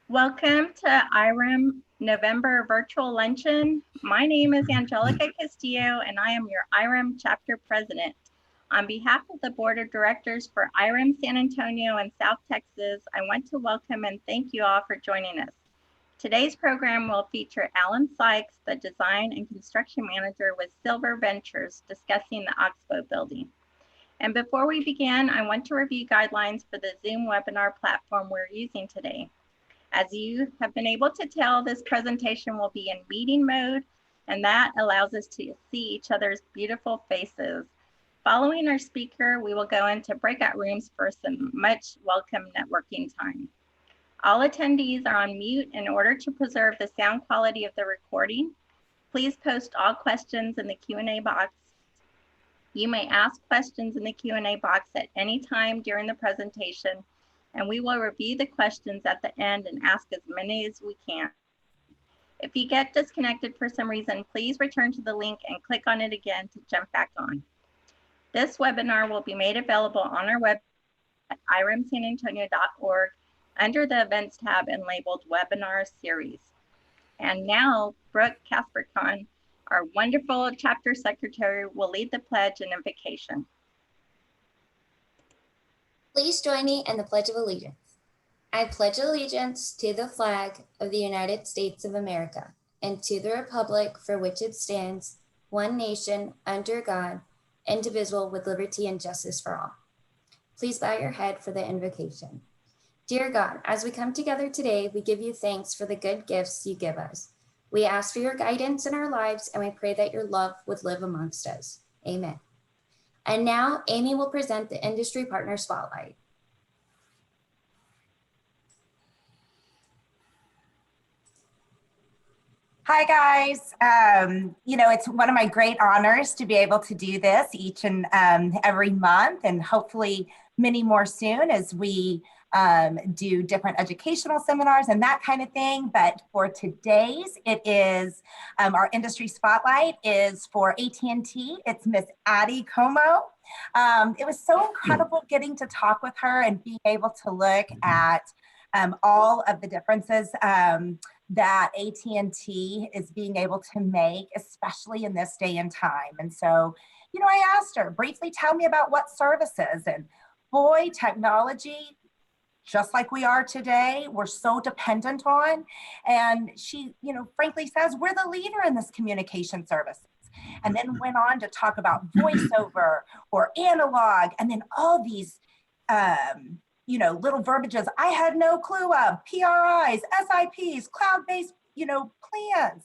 Welcome to IREM November Virtual Luncheon. My name is Angelica Castillo, and I am your IREM Chapter President. On behalf of the Board of Directors for IREM San Antonio and South Texas, I want to welcome and thank you all for joining us. Today's program will feature Alan Sykes, the Design and Construction Manager with Silver Ventures, discussing the Oxbow building. And before we begin, I want to review guidelines for the Zoom webinar platform we're using today. As you have been able to tell, this presentation will be in meeting mode, and that allows us to see each other's beautiful faces. Following our speaker, we will go into breakout rooms for some much welcome networking time. All attendees are on mute in order to preserve the sound quality of the recording. Please post all questions in the Q&A box. You may ask questions in the Q&A box at any time during the presentation, and we will review the questions at the end and ask as many as we can. If you get disconnected for some reason, please return to the link and click on it again to jump back on. This webinar will be made available on our website at iremsanantonio.org under the Events tab and labeled Webinar Series. And now, Brooke Caspercon, our wonderful chapter secretary, will lead the pledge and invocation. Please join me in the Pledge of Allegiance. I pledge allegiance to the flag of the United States of America and to the republic for which it stands, one nation, under God, indivisible, with liberty and justice for all. Please bow your head for the invocation. Dear God, as we come together today, we give you thanks for the good gifts you give us. We ask for your guidance in our lives, and we pray that your love would live amongst us. Amen. And now Amy will present the Industry Partner Spotlight. Hi guys, it's one of my great honors to be able to do this each and every month, and hopefully many more soon as we do different educational seminars and that kind of thing. But for today's, it is our industry spotlight is for AT&T. It's Miss Addie Como. It was so incredible getting to talk with her and being able to look at all of the differences that AT&T is being able to make, especially in this day and time. And so, I asked her, briefly tell me about what services, and boy, technology, just like we are today, we're so dependent on. And she, frankly says, we're the leader in this communication services. And then went on to talk about voiceover or analog, and then all these, little verbiages I had no clue of, PRIs, SIPs, cloud-based, plans.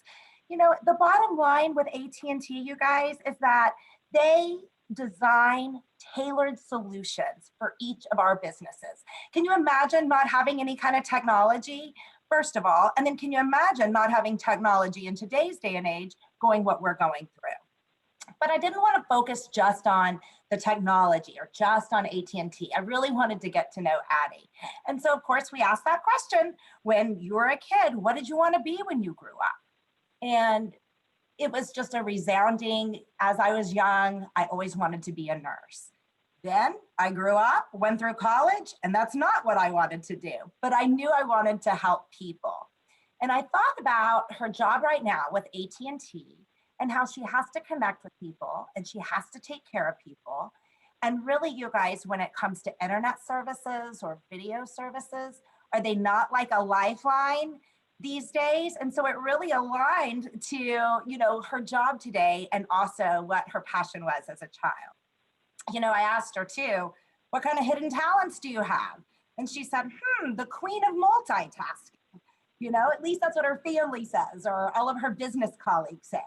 The bottom line with AT&T, you guys, is that they design tailored solutions for each of our businesses. Can you imagine not having any kind of technology, first of all? And then can you imagine not having technology in today's day and age going what we're going through? But I didn't want to focus just on the technology or just on AT&T. I really wanted to get to know Addie. And so, of course, we asked that question, when you were a kid, what did you want to be when you grew up? And it was just a resounding, as I was young, I always wanted to be a nurse. Then I grew up, went through college, and that's not what I wanted to do, but I knew I wanted to help people. And I thought about her job right now with AT&T and how she has to connect with people and she has to take care of people. And really, you guys, when it comes to internet services or video services, are they not like a lifeline these days? And so it really aligned to, her job today and also what her passion was as a child. I asked her too, what kind of hidden talents do you have? And she said, the queen of multitasking. At least that's what her family says, or all of her business colleagues say.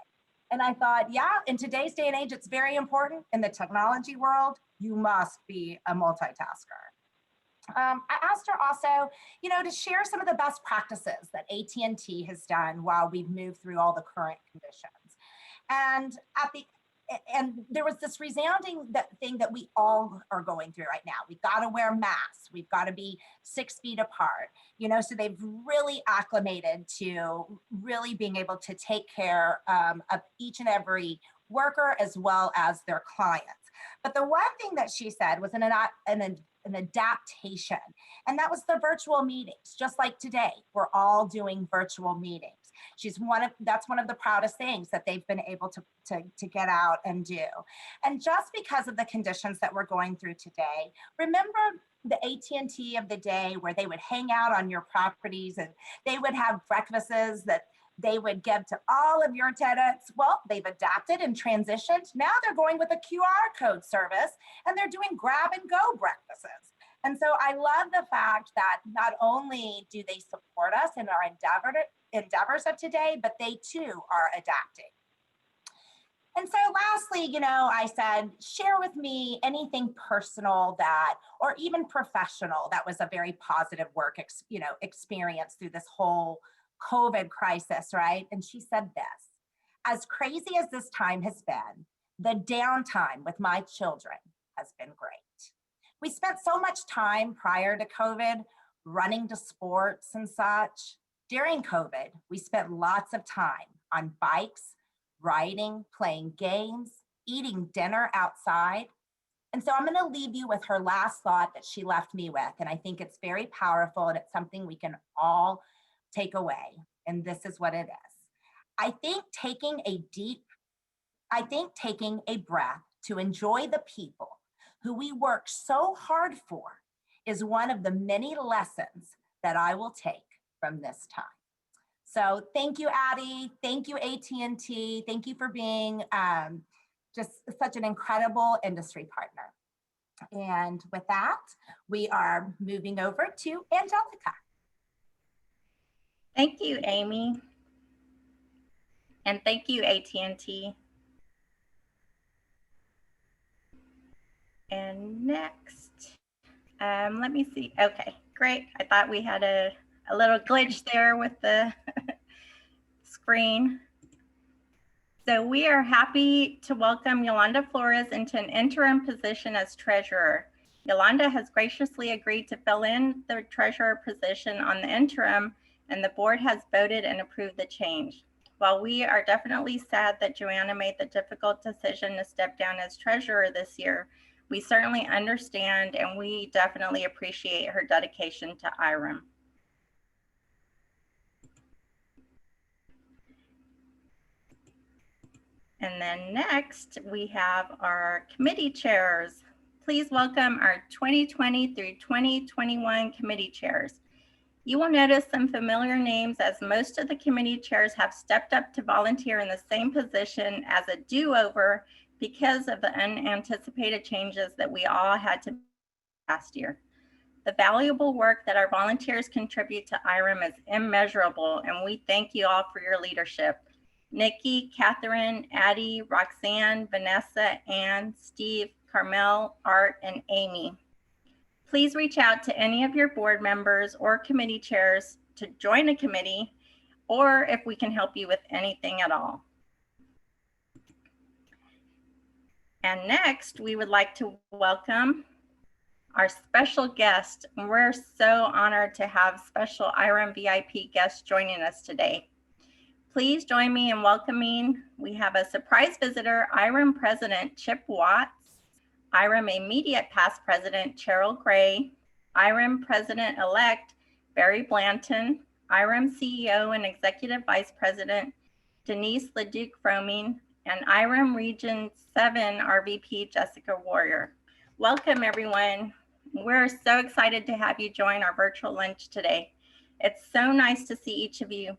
And I thought, yeah, in today's day and age, it's very important. In the technology world, you must be a multitasker. I asked her also, to share some of the best practices that AT&T has done while we've moved through all the current conditions. And there was this resounding thing that we all are going through right now. We've got to wear masks. We've got to be 6 feet apart, so they've really acclimated to really being able to take care of each and every worker as well as their clients. But the one thing that she said was an an adaptation. And that was the virtual meetings. Just like today, we're all doing virtual meetings. That's one of the proudest things that they've been able to get out and do. And just because of the conditions that we're going through today, remember the AT&T of the day where they would hang out on your properties and they would have breakfasts that they would give to all of your tenants. Well, they've adapted and transitioned. Now they're going with a QR code service and they're doing grab and go breakfasts. And so I love the fact that not only do they support us in our endeavors of today, but they too are adapting. And so lastly, I said, share with me anything personal or even professional that was a very positive work, experience through this whole COVID crisis, right? And she said this: as crazy as this time has been, the downtime with my children has been great. We spent so much time prior to COVID running to sports and such. During COVID, we spent lots of time on bikes, riding, playing games, eating dinner outside. And so I'm going to leave you with her last thought that she left me with. And I think it's very powerful and it's something we can all take away. And this is what it is. I think taking a breath to enjoy the people who we work so hard for is one of the many lessons that I will take from this time. So thank you, Addie. Thank you, AT&T. Thank you for being just such an incredible industry partner. And with that, we are moving over to Angelica. Thank you, Amy. And thank you, AT&T. And next, let me see. Okay, great. I thought we had a little glitch there with the screen. So we are happy to welcome Yolanda Flores into an interim position as treasurer. Yolanda has graciously agreed to fill in the treasurer position on the interim, and the board has voted and approved the change. While we are definitely sad that Joanna made the difficult decision to step down as treasurer this year, we certainly understand and we definitely appreciate her dedication to IREM. And then next, we have our committee chairs. Please welcome our 2020 through 2021 committee chairs. You will notice some familiar names as most of the committee chairs have stepped up to volunteer in the same position as a do-over because of the unanticipated changes that we all had to last year. The valuable work that our volunteers contribute to IREM is immeasurable, and we thank you all for your leadership. Nikki, Catherine, Addie, Roxanne, Vanessa, Ann, Steve, Carmel, Art, and Amy. Please reach out to any of your board members or committee chairs to join a committee, or if we can help you with anything at all. And next, we would like to welcome our special guest. We're so honored to have special IREM VIP guests joining us today. Please join me in welcoming, we have a surprise visitor, IREM President Chip Watts, IREM Immediate Past President Cheryl Gray, IREM President-elect Barry Blanton, IREM CEO and Executive Vice President Denise Leduc-Froming, and IREM Region 7 RVP Jessica Warrior. Welcome, everyone. We're so excited to have you join our virtual lunch today. It's so nice to see each of you.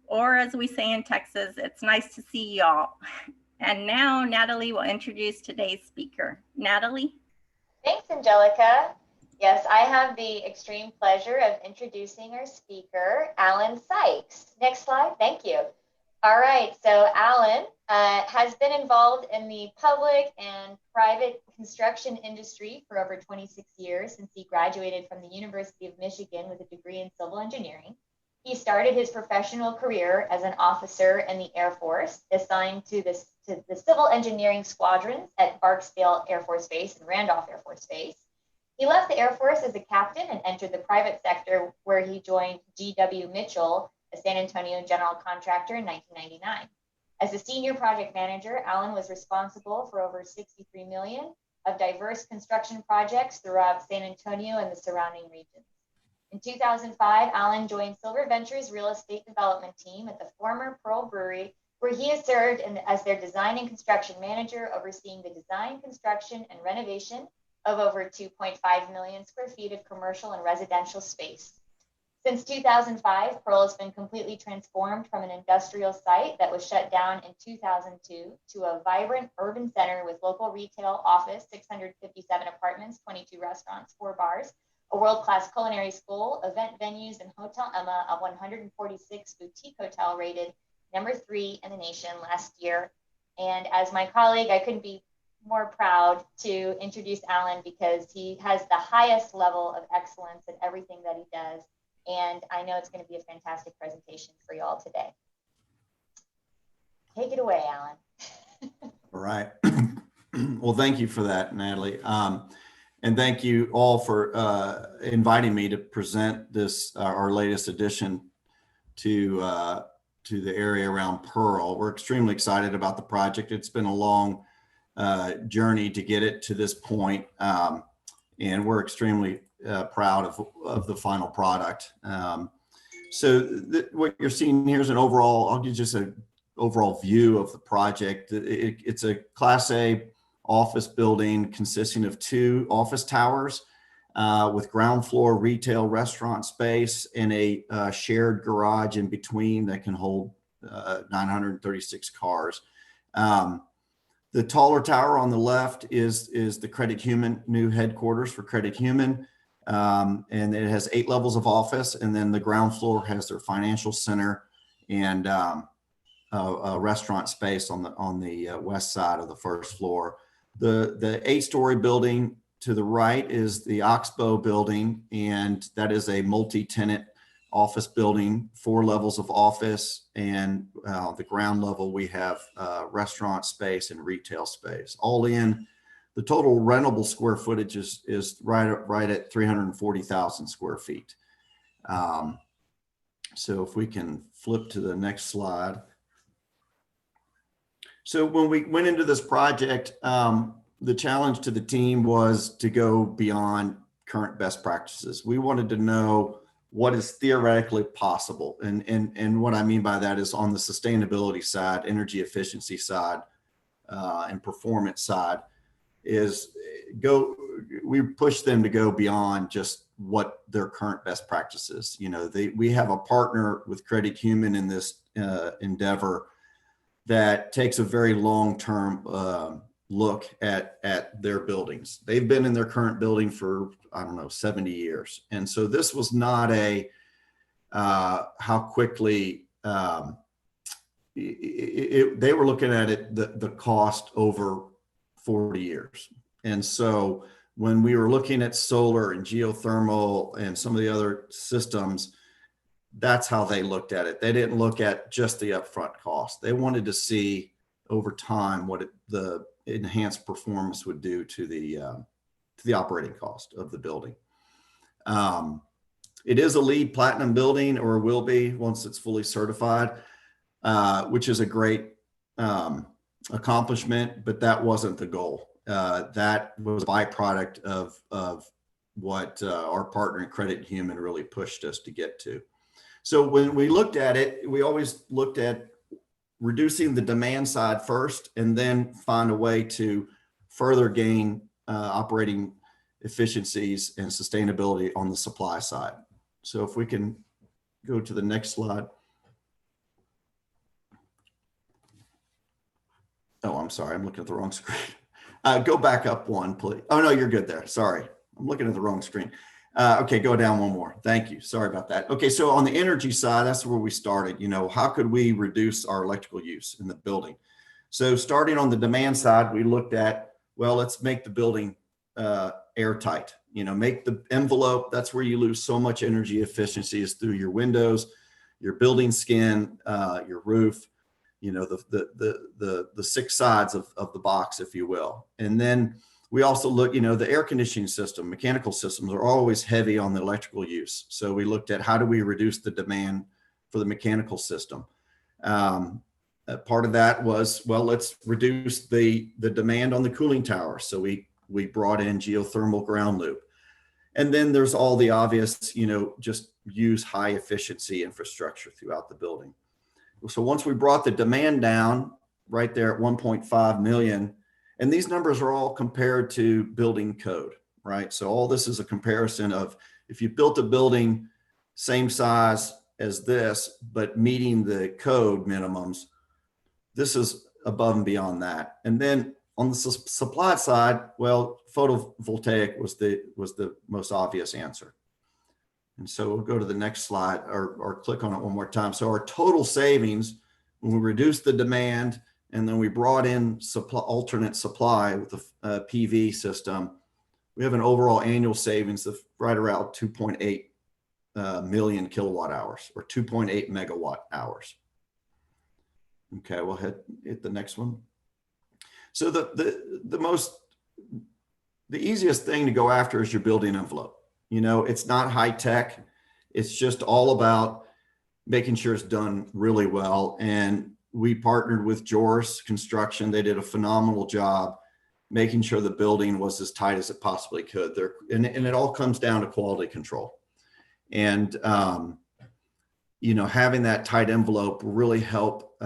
Or as we say in Texas, it's nice to see y'all. And now Natalie will introduce today's speaker. Natalie? Thanks, Angelica. Yes, I have the extreme pleasure of introducing our speaker, Alan Sykes. Next slide, thank you. All right, so Alan has been involved in the public and private construction industry for over 26 years since he graduated from the University of Michigan with a degree in civil engineering. He started his professional career as an officer in the Air Force, assigned to the civil engineering squadrons at Barksdale Air Force Base and Randolph Air Force Base. He left the Air Force as a captain and entered the private sector, where he joined G.W. Mitchell, a San Antonio general contractor, in 1999. As a senior project manager, Alan was responsible for over $63 million of diverse construction projects throughout San Antonio and the surrounding regions. In 2005, Alan joined Silver Ventures real estate development team at the former Pearl Brewery, where he has served as their design and construction manager, overseeing the design, construction, and renovation of over 2.5 million square feet of commercial and residential space. Since 2005, Pearl has been completely transformed from an industrial site that was shut down in 2002 to a vibrant urban center with local retail, office, 657 apartments, 22 restaurants, 4 bars, a world-class culinary school, event venues, and Hotel Emma, a 146 boutique hotel rated number 3 in the nation last year. And as my colleague, I couldn't be more proud to introduce Alan because he has the highest level of excellence in everything that he does. And I know it's going to be a fantastic presentation for you all today. Take it away, Alan. All right. Well, thank you for that, Natalie. And thank you all for inviting me to present this, our latest addition to the area around Pearl. We're extremely excited about the project. It's been a long journey to get it to this point, and we're extremely proud of the final product. So what you're seeing here is an overall, I'll give you just an overall view of the project. It's a Class A office building consisting of 2 office towers with ground floor retail restaurant space and a shared garage in between that can hold 936 cars. The taller tower on the left is the Credit Human new headquarters for Credit Human. And it has 8 levels of office, and then the ground floor has their financial center and a restaurant space on the west side of the first floor. The 8-story building to the right is the Oxbow building, and that is a multi-tenant office building, 4 levels of office, and the ground level we have restaurant space and retail space. All in, the total rentable square footage is right at 340,000 square feet. So if we can flip to the next slide. So when we went into this project, the challenge to the team was to go beyond current best practices. We wanted to know what is theoretically possible. And what I mean by that is on the sustainability side, energy efficiency side, and performance side, we push them to go beyond just what their current best practices. You know, we have a partner with Credit Human in this endeavor that takes a very long-term look at their buildings. They've been in their current building for, I don't know, 70 years. And so this was not a how quickly they were looking at it, the cost over 40 years. And so when we were looking at solar and geothermal and some of the other systems, that's how they looked at it. They didn't look at just the upfront cost. They wanted to see over time what the enhanced performance would do to the operating cost of the building. It is a LEED Platinum building, or will be once it's fully certified, which is a great accomplishment, but that wasn't the goal. That was a byproduct of what our partner in Credit Human really pushed us to get to. So when we looked at it, we always looked at reducing the demand side first, and then find a way to further gain operating efficiencies and sustainability on the supply side. So if we can go to the next slide. Oh, I'm sorry, I'm looking at the wrong screen. Go back up one, please. Oh, no, you're good there. Sorry, I'm looking at the wrong screen. Okay, go down one more. Thank you. Sorry about that. Okay, so on the energy side, that's where we started. You know, how could we reduce our electrical use in the building? So starting on the demand side, we looked at, well, let's make the building airtight. You know, make the envelope. That's where you lose so much energy efficiency, is through your windows, your building skin, your roof. You know, the 6 sides of the box, if you will. And then we also look, you know, the air conditioning system, mechanical systems are always heavy on the electrical use. So we looked at how do we reduce the demand for the mechanical system. Part of that was, well, let's reduce the demand on the cooling tower. So we We brought in geothermal ground loop. And then there's all the obvious, just use high efficiency infrastructure throughout the building. So once we brought the demand down right there at 1.5 million, and these numbers are all compared to building code, right? So all this is a comparison of if you built a building same size as this, but meeting the code minimums, this is above and beyond that. And then on the supply side, well, photovoltaic was the most obvious answer. And so we'll go to the next slide or click on it one more time. So our total savings, when we reduced the demand and then we brought in alternate supply with the PV system, we have an overall annual savings of right around 2.8 million kilowatt hours or 2.8 megawatt hours. Okay, we'll hit the next one. So the easiest thing to go after is your building envelope. It's not high tech. It's just all about making sure it's done really well. And we partnered with Joris Construction. They did a phenomenal job making sure the building was as tight as it possibly could. And it all comes down to quality control. And, having that tight envelope will really help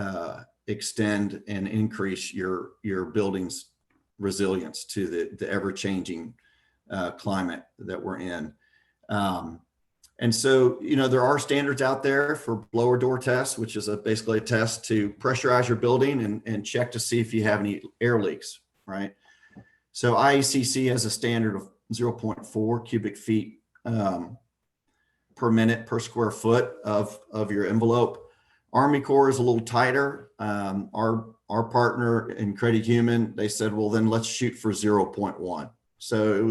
extend and increase your building's resilience to the ever-changing climate that we're in. And so, there are standards out there for blower door tests, which is basically a test to pressurize your building and check to see if you have any air leaks, right? So IECC has a standard of 0.4 cubic feet per minute per square foot of your envelope. Army Corps is a little tighter. Our partner in Credit Human, they said, well, then let's shoot for 0.1. So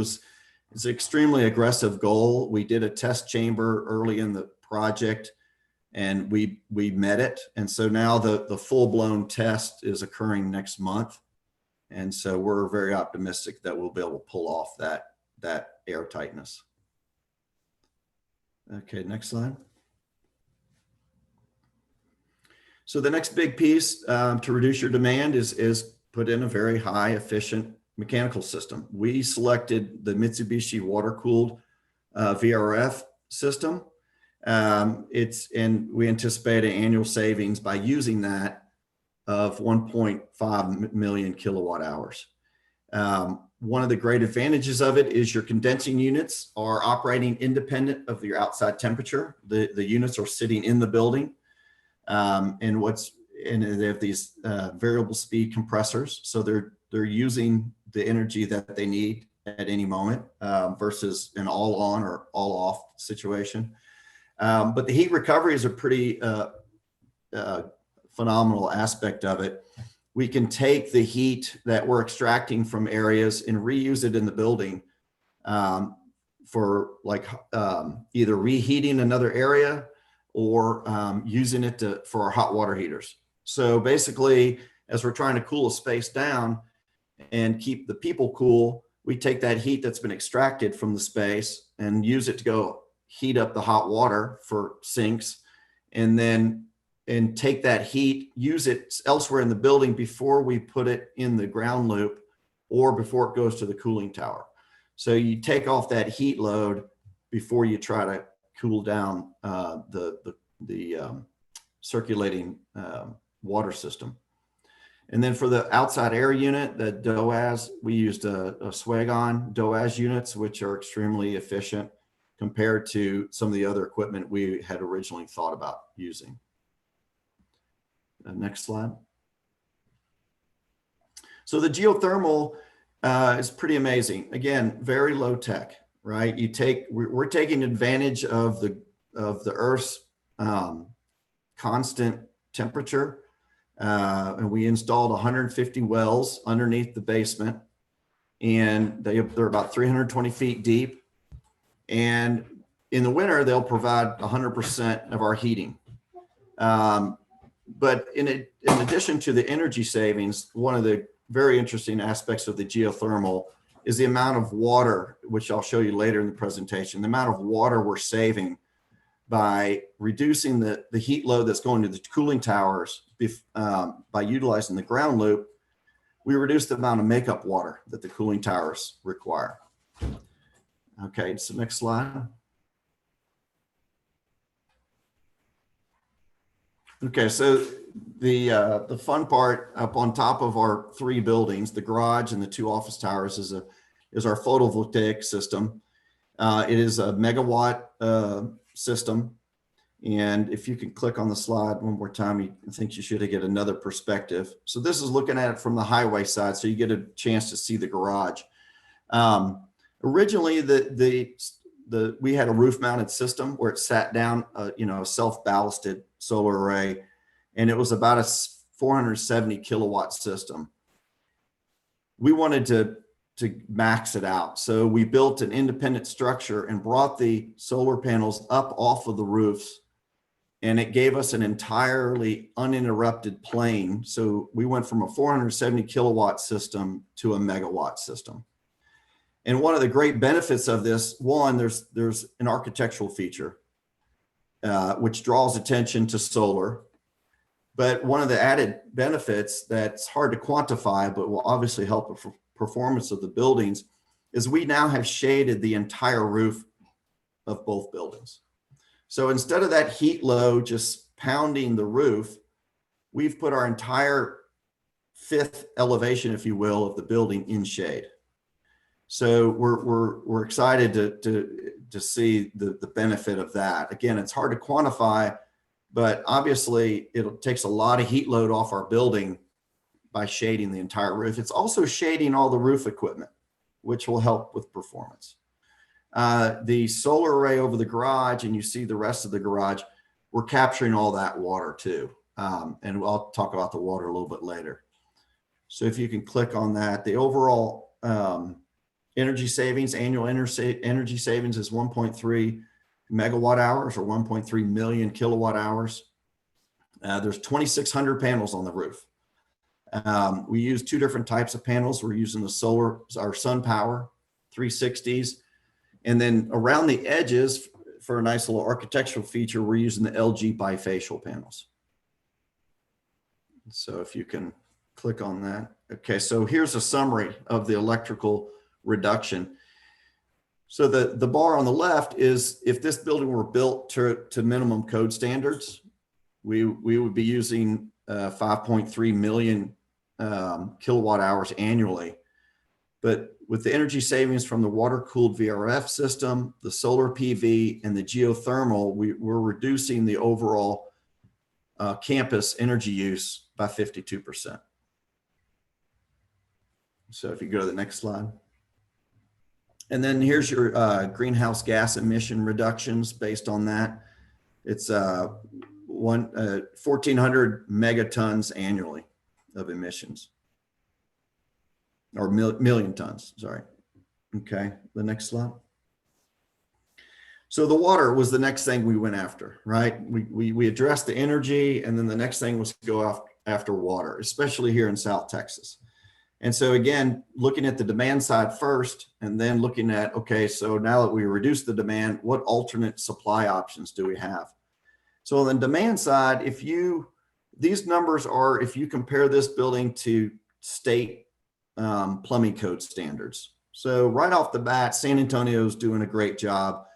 it's an extremely aggressive goal. We did a test chamber early in the project and we met it. And so now the full-blown test is occurring next month. And so we're very optimistic that we'll be able to pull off that air tightness. Okay, next slide. So the next big piece to reduce your demand is put in a very high efficient mechanical system. We selected the Mitsubishi water-cooled VRF system. And we anticipate an annual savings by using that of 1.5 million kilowatt hours. One of the great advantages of it is your condensing units are operating independent of your outside temperature. The units are sitting in the building. And they have these variable speed compressors. So they're using the energy that they need at any moment versus an all on or all off situation. But the heat recovery is a pretty phenomenal aspect of it. We can take the heat that we're extracting from areas and reuse it in the building for either reheating another area or using it for our hot water heaters. So basically, as we're trying to cool a space down and keep the people cool, we take that heat that's been extracted from the space and use it to go heat up the hot water for sinks, and take that heat, use it elsewhere in the building before we put it in the ground loop or before it goes to the cooling tower. So you take off that heat load before you try to cool down the circulating water system. And then for the outside air unit, the DOAS, we used a Swagon DOAS units, which are extremely efficient compared to some of the other equipment we had originally thought about using. Next slide. So the geothermal is pretty amazing. Again, very low tech, right? We're taking advantage of the Earth's constant temperature. And we installed 150 wells underneath the basement, and they're about 320 feet deep. And in the winter, they'll provide 100% of our heating. But in addition to the energy savings, one of the very interesting aspects of the geothermal is the amount of water, which I'll show you later in the presentation, the amount of water we're saving by reducing the heat load that's going to the cooling towers by utilizing the ground loop. we reduce the amount of makeup water that the cooling towers require. Okay, so next slide. Okay, so the fun part up on top of our 3 buildings, the garage and the 2 office towers, is our photovoltaic system. It is a megawatt system. And if you can click on the slide one more time, I think you should get another perspective. So this is looking at it from the highway side, so you get a chance to see the garage. Originally, we had a roof-mounted system where it sat down, a self-ballasted solar array, and it was about a 470 kilowatt system. We wanted to max it out, so we built an independent structure and brought the solar panels up off of the roofs. And it gave us an entirely uninterrupted plane. So we went from a 470 kilowatt system to a megawatt system. And one of the great benefits of this, one, there's an architectural feature, which draws attention to solar. But one of the added benefits that's hard to quantify, but will obviously help the performance of the buildings, is we now have shaded the entire roof of both buildings. So instead of that heat load just pounding the roof, we've put our entire 5th elevation, if you will, of the building in shade. So we're excited to see the benefit of that. Again, it's hard to quantify, but obviously it takes a lot of heat load off our building by shading the entire roof. It's also shading all the roof equipment, which will help with performance. The solar array over the garage, and you see the rest of the garage, we're capturing all that water too. And I'll talk about the water a little bit later. So if you can click on that, the overall energy savings, annual energy savings is 1.3 megawatt hours, or 1.3 million kilowatt hours. There's 2,600 panels on the roof. We use 2 different types of panels. We're using our sun power 360s. And then around the edges, for a nice little architectural feature, we're using the LG bifacial panels. So if you can click on that. Okay, so here's a summary of the electrical reduction. So the bar on the left is if this building were built to minimum code standards, we would be using 5.3 million kilowatt hours annually. But with the energy savings from the water-cooled VRF system, the solar PV, and the geothermal, we're reducing the overall campus energy use by 52%. So if you go to the next slide. And then here's your greenhouse gas emission reductions based on that. It's 1,400 megatons annually of emissions. Or million tons, sorry. Okay, the next slide. So the water was the next thing we went after, right? We addressed the energy, and then the next thing was to go after water, especially here in South Texas. And so again, looking at the demand side first, and then looking at, okay, so now that we reduce the demand, what alternate supply options do we have? So on the demand side, these numbers are, if you compare this building to state plumbing code standards. So right off the bat, San Antonio is doing a great job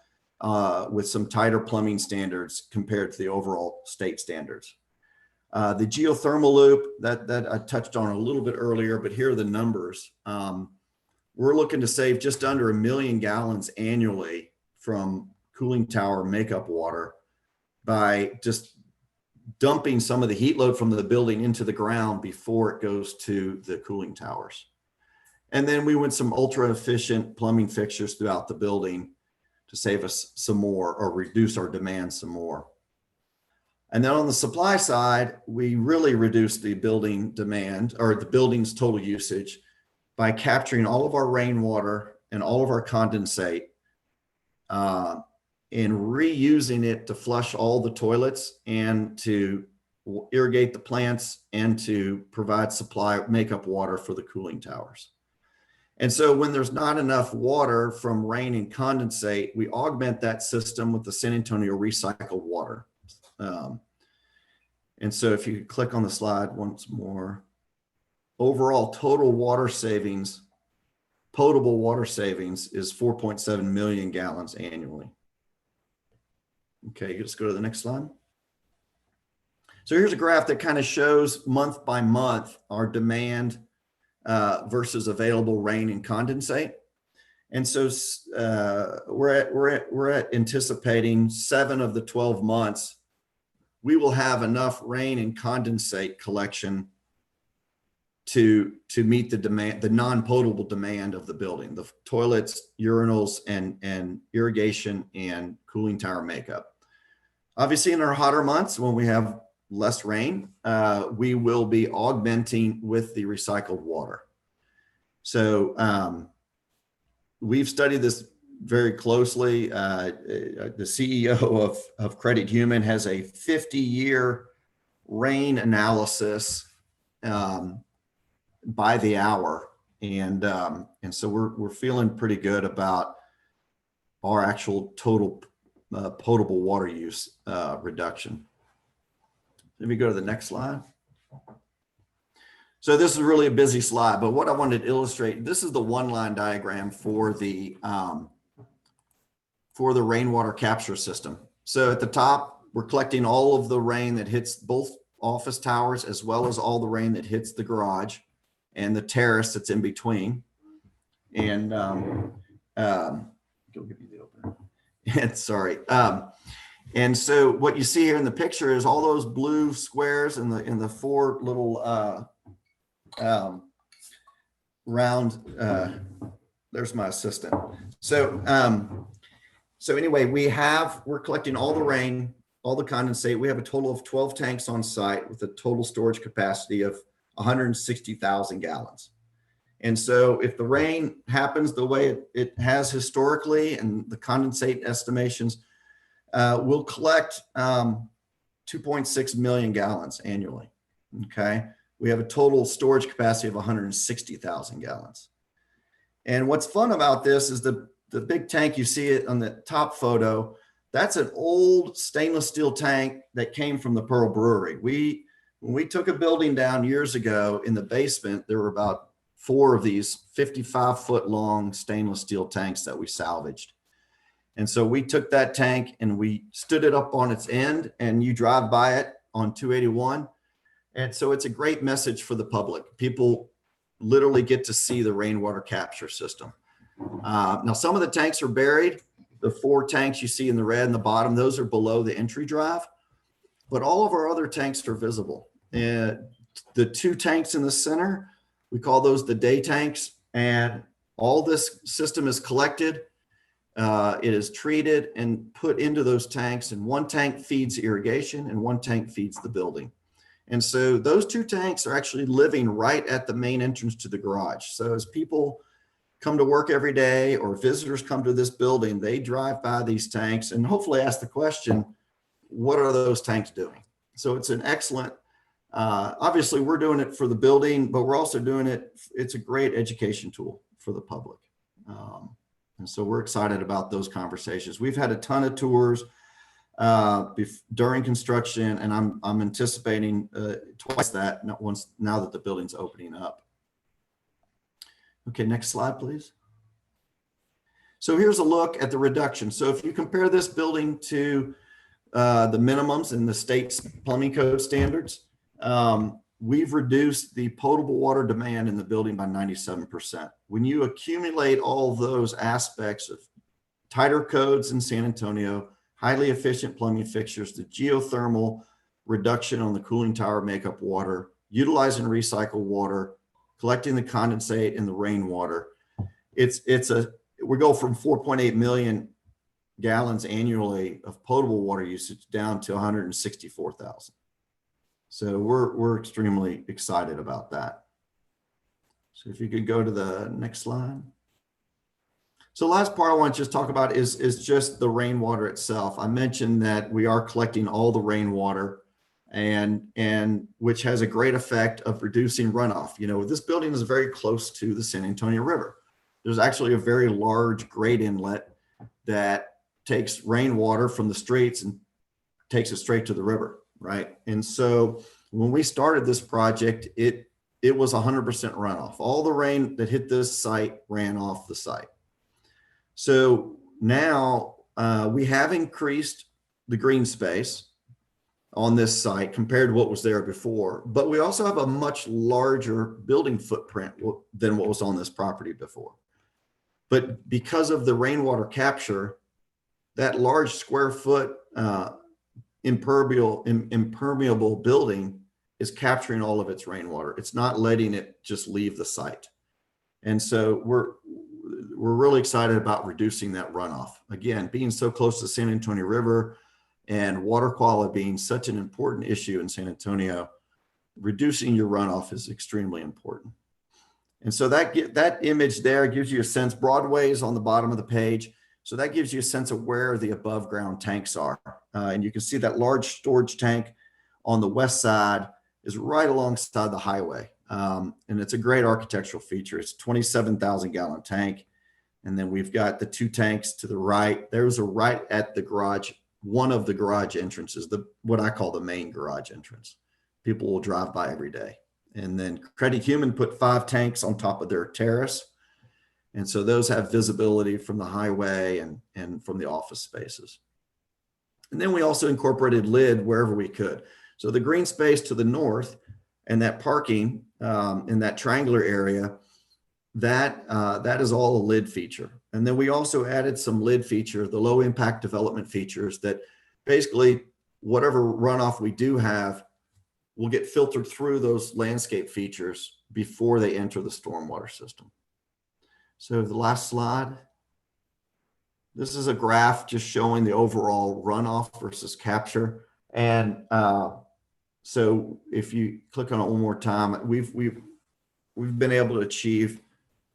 with some tighter plumbing standards compared to the overall state standards. The geothermal loop that I touched on a little bit earlier, but here are the numbers. We're looking to save just under 1 million gallons annually from cooling tower makeup water by just dumping some of the heat load from the building into the ground before it goes to the cooling towers. And then we went some ultra efficient plumbing fixtures throughout the building to save us some more, or reduce our demand some more. And then on the supply side, we really reduced the building demand, or the building's total usage, by capturing all of our rainwater and all of our condensate and reusing it to flush all the toilets and to irrigate the plants and to provide supply makeup water for the cooling towers. And so when there's not enough water from rain and condensate, we augment that system with the San Antonio recycled water. And so if you click on the slide once more. overall total water savings, potable water savings, is 4.7 million gallons annually. Okay, let's go to the next slide. So here's a graph that kind of shows month by month our demand versus available rain and condensate. And so we're at anticipating 7 of the 12 months we will have enough rain and condensate collection to meet the demand, the non-potable demand of the building, the toilets, urinals, and irrigation and cooling tower makeup. Obviously, in our hotter months when we have less rain, we will be augmenting with the recycled water. So we've studied this very closely. The CEO of Credit Human has a 50-year rain analysis by the hour, and so we're feeling pretty good about our actual total potable water use reduction. Let me go to the next slide. So this is really a busy slide, but what I wanted to illustrate, this is the one-line diagram for the rainwater capture system. So at the top, we're collecting all of the rain that hits both office towers, as well as all the rain that hits the garage and the terrace that's in between. And go give me the opener. And sorry. And so what you see here in the picture is all those blue squares in the 4 little round. There's my assistant. So anyway, we're collecting all the rain, all the condensate. We have a total of 12 tanks on site with a total storage capacity of 160,000 gallons. And so if the rain happens the way it has historically, and the condensate estimations, we'll collect 2.6 million gallons annually. Okay. We have a total storage capacity of 160,000 gallons. And what's fun about this is the big tank, you see it on the top photo, that's an old stainless steel tank that came from the Pearl Brewery. When we took a building down years ago, in the basement, there were about 4 of these 55-foot long stainless steel tanks that we salvaged. And so we took that tank and we stood it up on its end, and you drive by it on 281. And so it's a great message for the public. People literally get to see the rainwater capture system. Now, some of the tanks are buried. The 4 tanks you see in the red in the bottom, those are below the entry drive, but all of our other tanks are visible. And the 2 tanks in the center, we call those the day tanks, and all this system is collected. It is treated and put into those tanks, and 1 tank feeds irrigation and 1 tank feeds the building. And so those 2 tanks are actually living right at the main entrance to the garage. So as people come to work every day, or visitors come to this building, they drive by these tanks and hopefully ask the question, what are those tanks doing? So it's an excellent, obviously we're doing it for the building, but we're also doing it, it's a great education tool for the public. And so we're excited about those conversations. We've had a ton of tours during construction, and I'm anticipating twice that now that the building's opening up. Okay, next slide, please. So here's a look at the reduction. So if you compare this building to the minimums in the state's plumbing code standards, we've reduced the potable water demand in the building by 97%. When you accumulate all those aspects of tighter codes in San Antonio, highly efficient plumbing fixtures, the geothermal reduction on the cooling tower makeup water, utilizing recycled water, collecting the condensate and the rainwater, we go from 4.8 million gallons annually of potable water usage down to 164,000. So we're extremely excited about that. So if you could go to the next slide. So the last part I want to just talk about is just the rainwater itself. I mentioned that we are collecting all the rainwater, and which has a great effect of reducing runoff. You know, this building is very close to the San Antonio River. There's actually a very large grade inlet that takes rainwater from the streets and takes it straight to the river, right? And so when we started this project, it it was 100% runoff. All the rain that hit this site ran off the site. So now we have increased the green space on this site compared to what was there before, but we also have a much larger building footprint than what was on this property before. But because of the rainwater capture, that large square foot impermeable building is capturing all of its rainwater. It's not letting it just leave the site. And so we're really excited about reducing that runoff. Again, being so close to the San Antonio River and water quality being such an important issue in San Antonio, reducing your runoff is extremely important. And so that image there gives you a sense. Broadway is on the bottom of the page. So that gives you a sense of where the above ground tanks are. And you can see that large storage tank on the west side is right alongside the highway. And it's a great architectural feature. It's a 27,000 gallon tank. And then we've got the two tanks to the right. There's a right at the garage, one of the garage entrances, what I call the main garage entrance. People will drive by every day. And then Credit Human put 5 tanks on top of their terrace. And so those have visibility from the highway and from the office spaces. And then we also incorporated lid wherever we could. So the green space to the north and that parking in that triangular area, that is all a lid feature. And then we also added some lid features, the low impact development features that basically whatever runoff we do have will get filtered through those landscape features before they enter the stormwater system. So the last slide. This is a graph just showing the overall runoff versus capture. And so if you click on it one more time, we've been able to achieve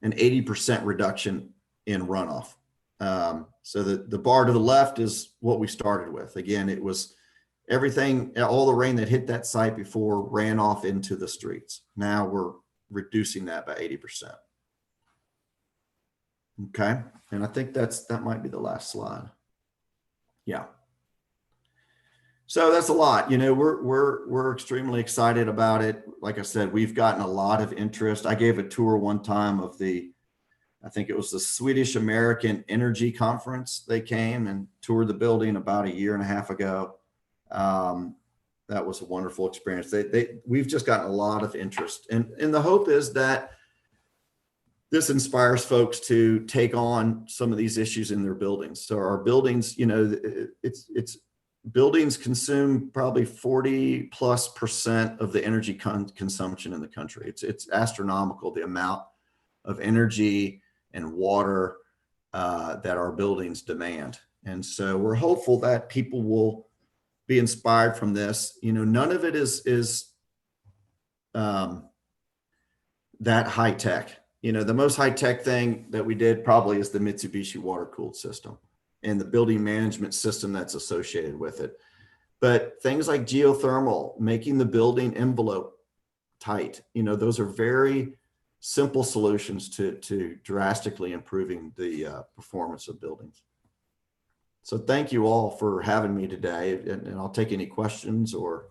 an 80% reduction in runoff. So the bar to the left is what we started with. Again, it was everything, all the rain that hit that site before ran off into the streets. Now we're reducing that by 80%. Okay, and I think that might be the last slide. Yeah. So that's a lot. You know, we're extremely excited about it. Like I said, we've gotten a lot of interest. I gave a tour one time of I think it was the Swedish American Energy Conference. They came and toured the building about 1.5 years ago. That was a wonderful experience. We've just gotten a lot of interest, and the hope is that this inspires folks to take on some of these issues in their buildings. So our buildings, you know, it's buildings consume probably 40+% of the energy consumption in the country. It's astronomical, the amount of energy and water that our buildings demand. And so we're hopeful that people will be inspired from this. You know, none of it is that high tech. You know, the most high tech thing that we did probably is the Mitsubishi water cooled system and the building management system that's associated with it. But things like geothermal, making the building envelope tight, you know, those are very simple solutions to drastically improving the performance of buildings. So thank you all for having me today, and I'll take any questions or.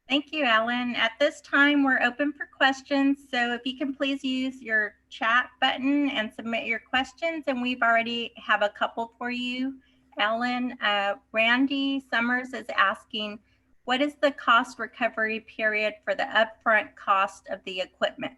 Thank you, Alan. At this time, we're open for questions. So if you can please use your chat button and submit your questions. And we've already have a couple for you, Alan. Randy Summers is asking, what is the cost recovery period for the upfront cost of the equipment?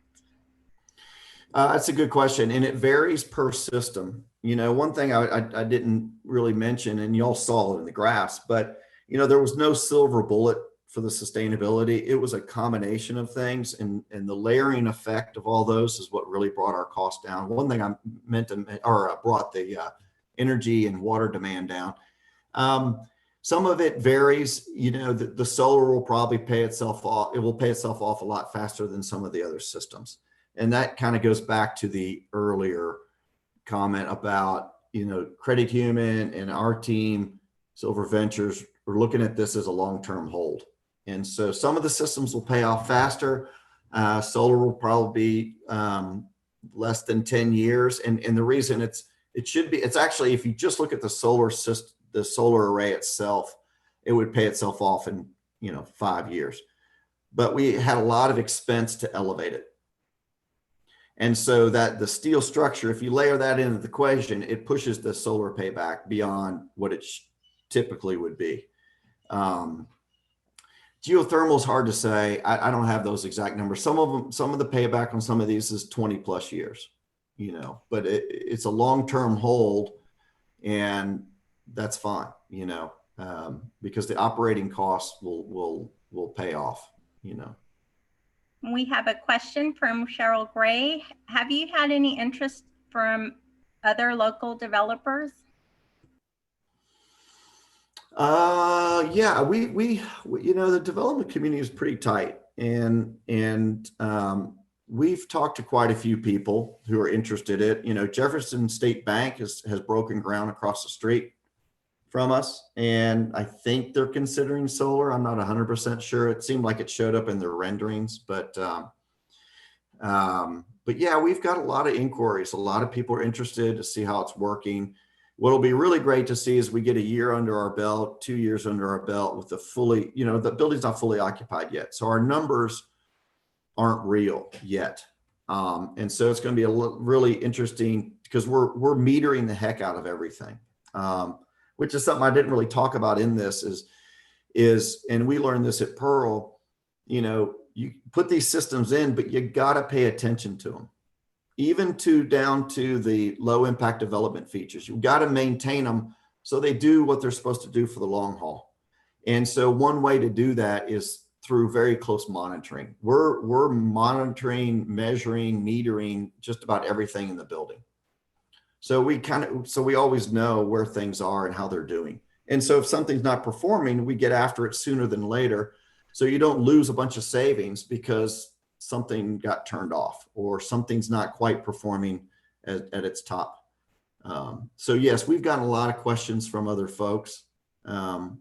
That's a good question, and it varies per system. You know, one thing I didn't really mention, and y'all saw it in the graphs, but you know, there was no silver bullet for the sustainability. It was a combination of things, and the layering effect of all those is what really brought our cost down. One thing I meant to, or brought the energy and water demand down. Some of it varies. You know, the solar will probably pay itself off. It will pay itself off a lot faster than some of the other systems. And that kind of goes back to the earlier comment about, you know, Credit Human and our team, Silver Ventures, we're looking at this as a long-term hold. And so some of the systems will pay off faster. Solar will probably be less than 10 years. And the reason it's actually, if you just look at the solar system, the solar array itself, it would pay itself off in, you know, 5 years. but we had a lot of expense to elevate it. And so that the steel structure, if you layer that into the equation, it pushes the solar payback beyond what it typically would be. Geothermal is hard to say. I don't have those exact numbers. Some of the payback on some of these is 20 plus years, you know, but it's a long-term hold, and that's fine, you know, because the operating costs will pay off, you know. We have a question from Cheryl Gray. Have you had any interest from other local developers? Yeah, we you know, the development community is pretty tight, and we've talked to quite a few people who are interested in it. You know, Jefferson State Bank has broken ground across the street from us, and I think they're considering solar. I'm not 100% sure. It seemed like it showed up in their renderings, but yeah, we've got a lot of inquiries. A lot of people are interested to see how it's working. What'll be really great to see is we get a year under our belt, 2 years under our belt with the fully, you know, the building's not fully occupied yet. So our numbers aren't real yet. And so it's going to be really interesting because we're metering the heck out of everything, which is something I didn't really talk about in this is, and we learned this at Pearl, you know, you put these systems in, but you got to pay attention to them. Even down to the low impact development features. You've got to maintain them so they do what they're supposed to do for the long haul. And so one way to do that is through very close monitoring. We're monitoring, measuring, metering just about everything in the building. So we always know where things are and how they're doing. And so if something's not performing, we get after it sooner than later. So you don't lose a bunch of savings because something got turned off or something's not quite performing at its top. So yes, we've gotten a lot of questions from other folks, and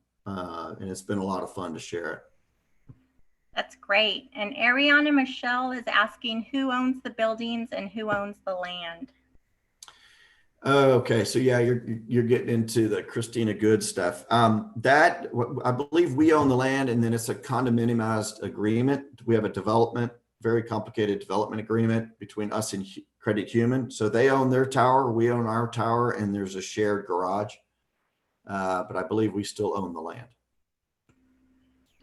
it's been a lot of fun to share it. That's great. And Ariana Michelle is asking who owns the buildings and who owns the land? Okay, so yeah, you're getting into the Christina Good stuff. That I believe we own the land, and then it's a condominiumized agreement. We have a very complicated development agreement between us and Credit Human. So they own their tower, we own our tower, and there's a shared garage. But I believe we still own the land.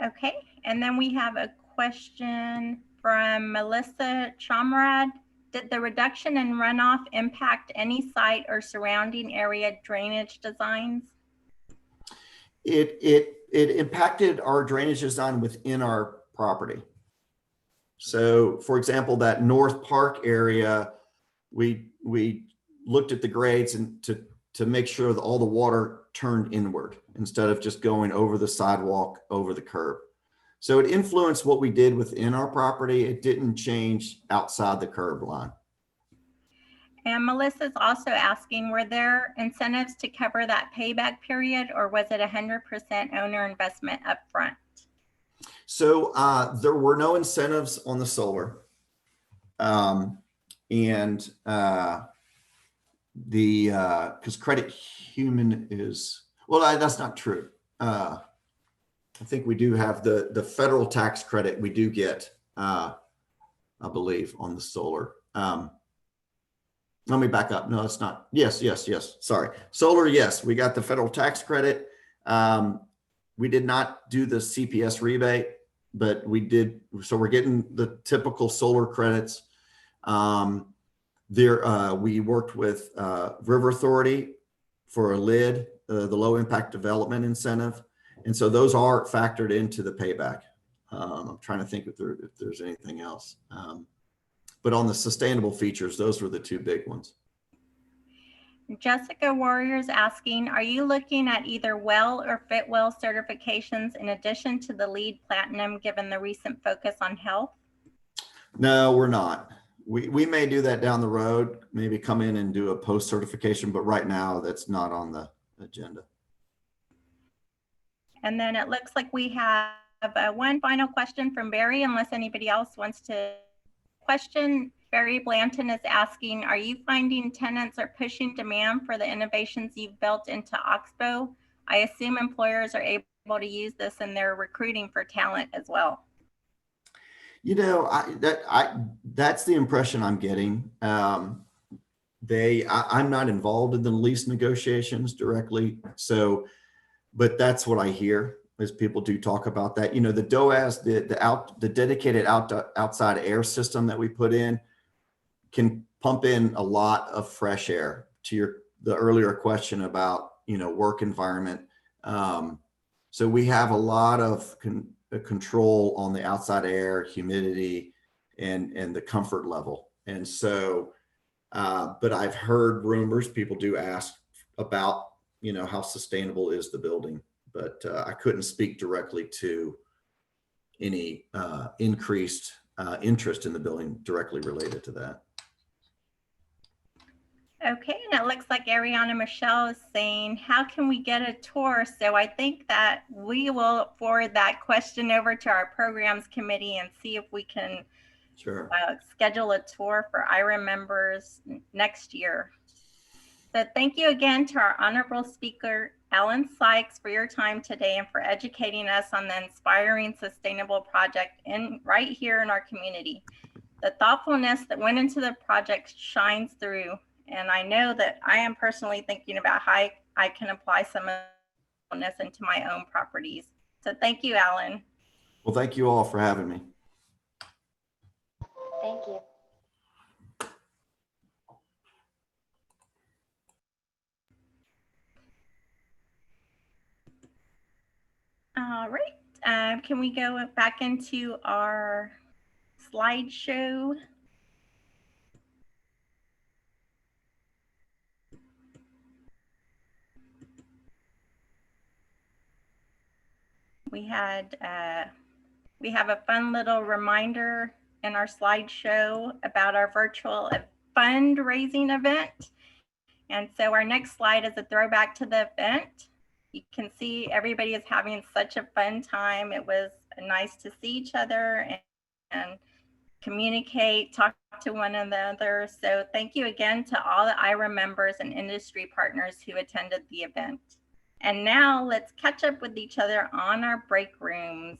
Okay, and then we have a question from Melissa Chamrad. Did the reduction in runoff impact any site or surrounding area drainage designs? It impacted our drainage design within our property. So for example, that North Park area, we looked at the grades and to make sure that all the water turned inward instead of just going over the sidewalk, over the curb. So it influenced what we did within our property. It didn't change outside the curb line. And Melissa's also asking, were there incentives to cover that payback period, or was it 100% owner investment upfront? So there were no incentives on the solar. Because Credit Human is, well, that's not true. I think we do have the federal tax credit we do get, I believe, on the solar. Let me back up. No, it's not. Yes. Sorry. Solar, yes, we got the federal tax credit. We did not do the CPS rebate, but we did. So we're getting the typical solar credits. We worked with River Authority for a LID, the low impact development incentive. And so those are factored into the payback. I'm trying to think if there's anything else. But on the sustainable features, those were the two big ones. Jessica Warrior's asking, are you looking at either WELL or FitWell certifications in addition to the LEED Platinum, given the recent focus on health? No, we're not. We may do that down the road, maybe come in and do a post certification, but right now that's not on the agenda. And then it looks like we have one final question from Barry, unless anybody else wants to question. Barry Blanton is asking, are you finding tenants are pushing demand for the innovations you've built into Oxbow? I assume employers are able to use this in their recruiting for talent as well. That's the impression I'm getting. I'm not involved in the lease negotiations directly. So, but that's what I hear as people do talk about that. The DOAS, the dedicated outside air system that we put in can pump in a lot of fresh air. To the earlier question about, work environment. So we have a lot of control on the outside air, humidity, and the comfort level. And so, but I've heard rumors, people do ask about, how sustainable is the building, but I couldn't speak directly to any increased interest in the building directly related to that. Okay, and it looks like Ariana Michelle is saying, how can we get a tour? So I think that we will forward that question over to our programs committee and see if we can schedule a tour for IREM members next year. So thank you again to our honorable speaker, Alan Sykes, for your time today and for educating us on the inspiring sustainable project right here in our community. The thoughtfulness that went into the project shines through. And I know that I am personally thinking about how I can apply some of this into my own properties. So thank you, Alan. Well, thank you all for having me. Thank you. All right, can we go back into our slideshow? We have a fun little reminder in our slideshow about our virtual fundraising event. And so our next slide is a throwback to the event. You can see everybody is having such a fun time. It was nice to see each other and communicate, talk to one another. So thank you again to all the IREM members and industry partners who attended the event. And now let's catch up with each other on our break rooms.